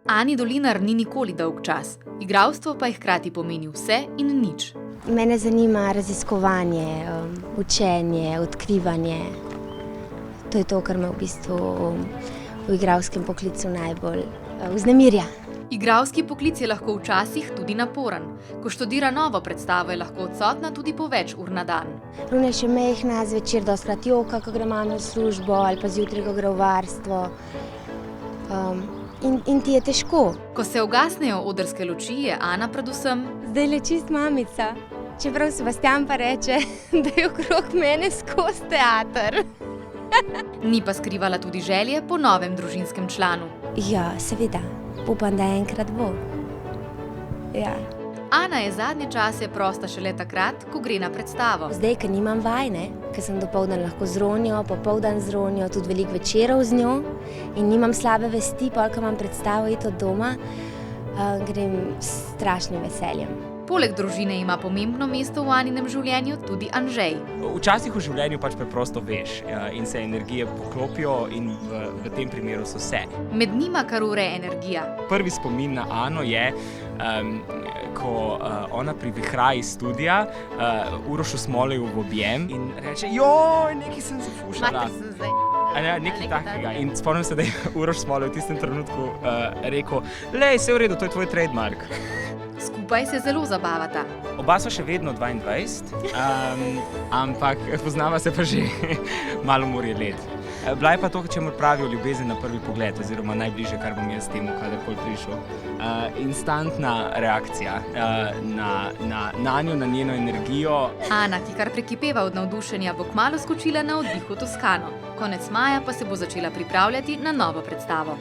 Ani Dolinar ni nikoli dolg čas, igralstvo pa je hkrati pomeni vse in nič. Mene zanima raziskovanje, učenje, odkrivanje. To je to, kar me v bistvu v igralskem poklicu najbolj vznemirja. Igralski poklic je lahko včasih tudi naporen. Ko študira novo predstavo, je lahko odsotna tudi po več ur na dan. Rune še mehna, zvečer dostkrat joka, ko gre mama v službo, ali pa zjutraj, ko gre v varstvo. In ti je težko. Ko se ugasnejo odrske luči, je Ana predvsem Zdaj le čist mamica. Čeprav Sebastian pa reče, da je okrog mene skozi teater. Ni pa skrivala tudi želje po novem družinskem članu. Ja, seveda. Upam, da enkrat bo. Ja. Ana je zadnje čase prosta šele takrat, ko gre na predstavo. Zdaj, ker nimam vaj, ker sem dopoldan lahko z Ronjo, popoldan z Ronjo, tudi veliko večerov z njo in nimam slabe vesti, ko imam predstavo iti od doma, grem s strašnim veseljem. Poleg družine ima pomembno mesto v Aninem življenju tudi Anžej. Včasih v življenju pač preprosto veš in se energije poklopijo in v tem primeru so vse. Med njima kar ure energija. Prvi spomin na Ano je, ko ona privihra iz studia, Urošu Smoleju v objem in reče, joj, nekaj sem zafušala. Nekaj takega. In spomnim se, da je Uroš Smolej v tistem trenutku rekel, lej, vse v redu, to je tvoj trademark. Skupaj se zelo zabavata. Oba so še vedno 22, ampak poznava se pa že malo morje let. Bila je pa to, čemur pravijo ljubezen na prvi pogled, oziroma najbližje, kar bom jaz temu kadarkoli prišel. Instantna reakcija na njo, na njeno energijo. Ana, ki kar prekipeva od navdušenja, bo kmalu skočila na oddih v Toskano. Konec maja pa se bo začela pripravljati na novo predstavo.